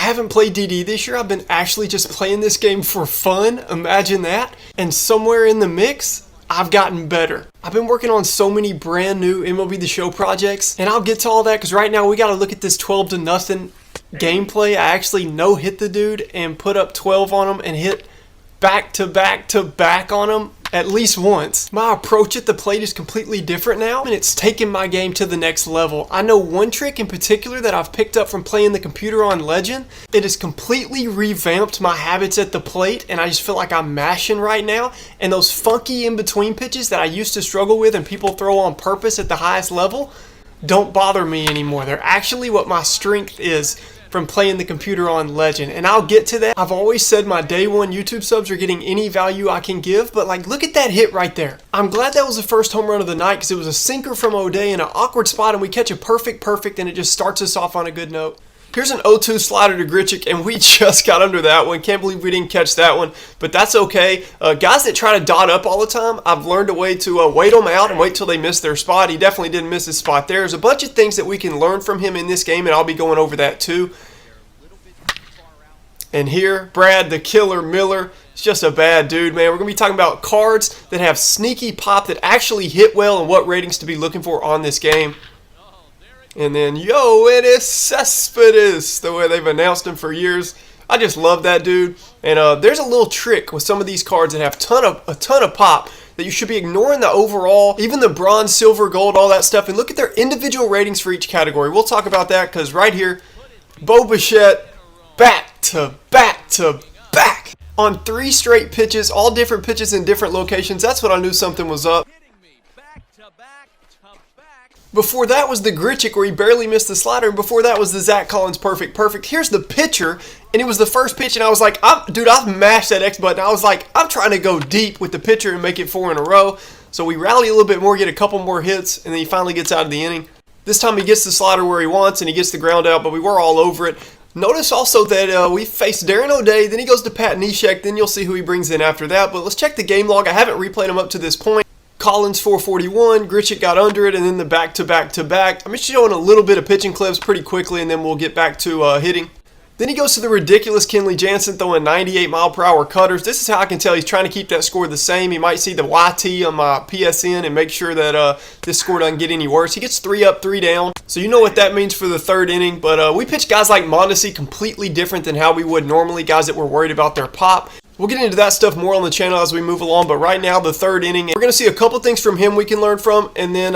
haven't played DD this year. I've been actually just playing this game for fun. Imagine that. And somewhere in the mix, I've gotten better. I've been working on so many brand new MLB The Show projects, and I'll get to all that because right now we got to look at this 12-0 gameplay. I actually no-hit the dude and put up 12 on him and hit back to back to back on him at least once. My approach at the plate is completely different now, and it's taken my game to the next level. I know one trick in particular that I've picked up from playing the computer on Legend. It has completely revamped my habits at the plate, and I just feel like I'm mashing right now, and those funky in-between pitches that I used to struggle with and people throw on purpose at the highest level don't bother me anymore. They're actually what my strength is from playing the computer on Legend, and I'll get to that. I've always said my day one YouTube subs are getting any value I can give, but like, look at that hit right there. I'm glad that was the first home run of the night because it was a sinker from O'Day in an awkward spot, and we catch a perfect, and it just starts us off on a good note. Here's an 0-2 slider to Grichuk, and we just got under that one. Can't believe we didn't catch that one, but that's okay. Guys that try to dot up all the time, I've learned a way to wait them out and wait till they miss their spot. He definitely didn't miss his spot there. There's a bunch of things that we can learn from him in this game, and I'll be going over that too. And here, Brad the Killer Miller is just a bad dude, man. We're going to be talking about cards that have sneaky pop that actually hit well and what ratings to be looking for on this game. And then, it is Cespedes, the way they've announced him for years. I just love that dude. And there's a little trick with some of these cards that have a ton of pop that you should be ignoring the overall, even the bronze, silver, gold, all that stuff, and look at their individual ratings for each category. We'll talk about that because right here, Bo Bichette, back to back to back on 3 straight pitches, all different pitches in different locations. That's when I knew something was up. Before that was the Grichuk where he barely missed the slider, and before that was the Zach Collins perfect. Here's the pitcher, and it was the first pitch, and I was like, I've mashed that X button. I was like, I'm trying to go deep with the pitcher and make it 4 in a row. So we rally a little bit more, get a couple more hits, and then he finally gets out of the inning. This time he gets the slider where he wants, and he gets the ground out, but we were all over it. Notice also that we faced Darren O'Day, then he goes to Pat Neshek, then you'll see who he brings in after that. But let's check the game log. I haven't replayed him up to this point. Collins 441, Grichuk got under it, and then the back to back. I'm just showing a little bit of pitching clips pretty quickly, and then we'll get back to hitting. Then he goes to the ridiculous Kenley Jansen throwing 98-mile-per-hour cutters. This is how I can tell he's trying to keep that score the same. He might see the YT on my PSN and make sure that this score doesn't get any worse. He gets 3 up, 3 down. So you know what that means for the 3rd inning. But we pitch guys like Mondesi completely different than how we would normally, guys that were worried about their pop. We'll get into that stuff more on the channel as we move along, but right now, the 3rd inning, we're going to see a couple things from him we can learn from, and then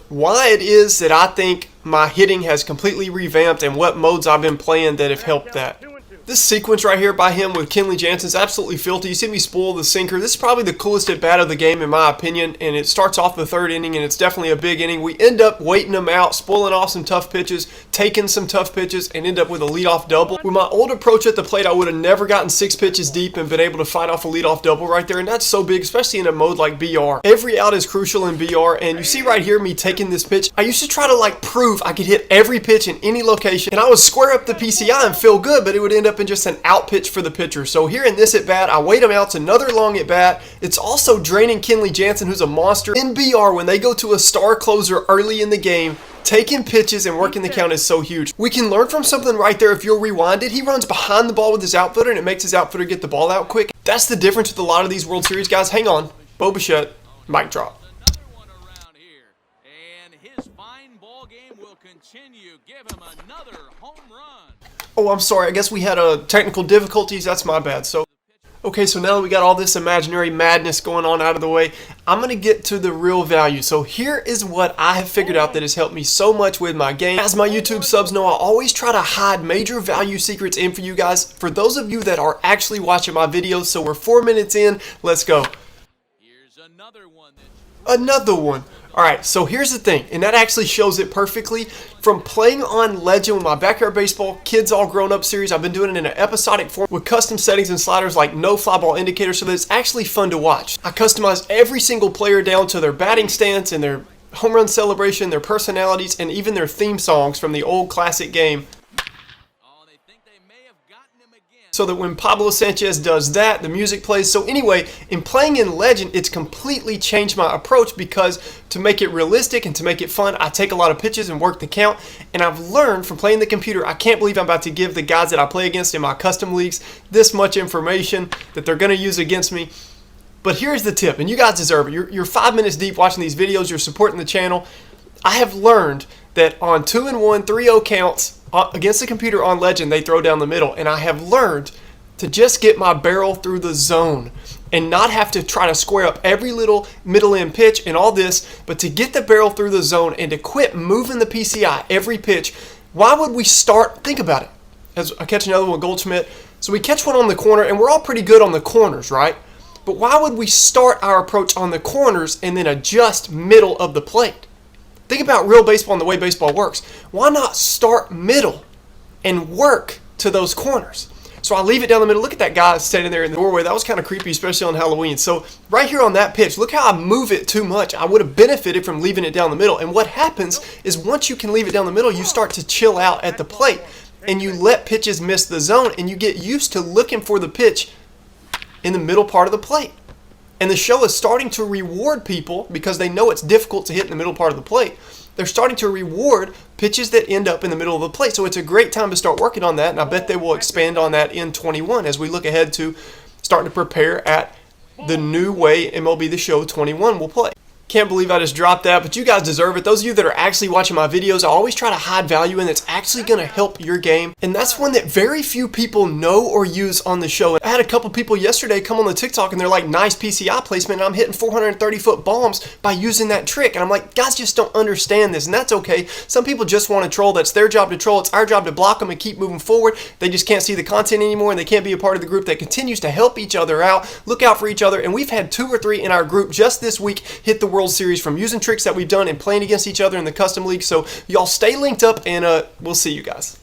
why it is that I think my hitting has completely revamped and what modes I've been playing that have helped that. This sequence right here by him with Kenley Jansen is absolutely filthy. You see me spoil the sinker. This is probably the coolest at bat of the game in my opinion, and it starts off the 3rd inning, and it's definitely a big inning. We end up waiting him out, spoiling off some tough pitches, taking some tough pitches, and end up with a leadoff double. With my old approach at the plate, I would have never gotten 6 pitches deep and been able to fight off a leadoff double right there, and that's so big, especially in a mode like BR. Every out is crucial in BR, and you see right here me taking this pitch. I used to try to prove I could hit every pitch in any location, and I would square up the PCI and feel good, but it would end up in just an out pitch for the pitcher. So here in this at bat, I wait him out. It's another long at bat. It's also draining Kenley Jansen, who's a monster. In BR, when they go to a star closer early in the game, taking pitches and working the count is so huge. We can learn from something right there if you'll rewind it. He runs behind the ball with his outfielder, and it makes his outfielder get the ball out quick. That's the difference with a lot of these World Series guys. Hang on. Bo Bichette, mic drop. Another one around here, and his fine ball game will continue. Give him another home run. Oh, I'm sorry. I guess we had technical difficulties. That's my bad. Okay, so now that we got all this imaginary madness going on out of the way, I'm going to get to the real value. So here is what I have figured out that has helped me so much with my game. As my YouTube subs know, I always try to hide major value secrets in for you guys. For those of you that are actually watching my videos, so we're 4 minutes in, let's go. Here's another one. Another one. Alright, so here's the thing, and that actually shows it perfectly. From playing on Legend with my Backyard Baseball Kids All Grown Up series, I've been doing it in an episodic form with custom settings and sliders like no fly ball indicator, so that it's actually fun to watch. I customize every single player down to their batting stance and their home run celebration, their personalities, and even their theme songs from the old classic game. Oh, they think they may have gotten him again. So that when Pablo Sanchez does that, the music plays. So anyway, in playing in Legend, it's completely changed my approach because to make it realistic and to make it fun, I take a lot of pitches and work the count. And I've learned from playing the computer, I can't believe I'm about to give the guys that I play against in my custom leagues this much information that they're going to use against me. But here's the tip, and you guys deserve it. You're 5 minutes deep watching these videos. You're supporting the channel. I have learned that on 2-1, 3-0 counts against the computer on Legend, they throw down the middle. And I have learned to just get my barrel through the zone and not have to try to square up every little middle end pitch and all this, but to get the barrel through the zone and to quit moving the PCI every pitch. Why would we start? Think about it. As I catch another one, Goldschmidt. So we catch one on the corner, and we're all pretty good on the corners, right? But why would we start our approach on the corners and then adjust middle of the plate? Think about real baseball and the way baseball works. Why not start middle and work to those corners? So I leave it down the middle. Look at that guy standing there in the doorway. That was kind of creepy, especially on Halloween. So right here on that pitch, look how I move it too much. I would have benefited from leaving it down the middle. And what happens is once you can leave it down the middle, you start to chill out at the plate and you let pitches miss the zone and you get used to looking for the pitch in the middle part of the plate. And the show is starting to reward people because they know it's difficult to hit in the middle part of the plate. They're starting to reward pitches that end up in the middle of the plate. So it's a great time to start working on that, and I bet they will expand on that in 21 as we look ahead to starting to prepare at the new way MLB The Show 21 will play. Can't believe I just dropped that, but you guys deserve it. Those of you that are actually watching my videos, I always try to hide value in that's actually going to help your game. And that's one that very few people know or use on the show. I had a couple people yesterday come on the TikTok and they're like, nice PCI placement, and I'm hitting 430-foot bombs by using that trick. And I'm like, guys just don't understand this, and that's okay. Some people just want to troll. That's their job to troll. It's our job to block them and keep moving forward. They just can't see the content anymore, and they can't be a part of the group that continues to help each other out, look out for each other. And we've had 2 or 3 in our group just this week hit the World Series from using tricks that we've done and playing against each other in the custom league. So y'all stay linked up, and we'll see you guys.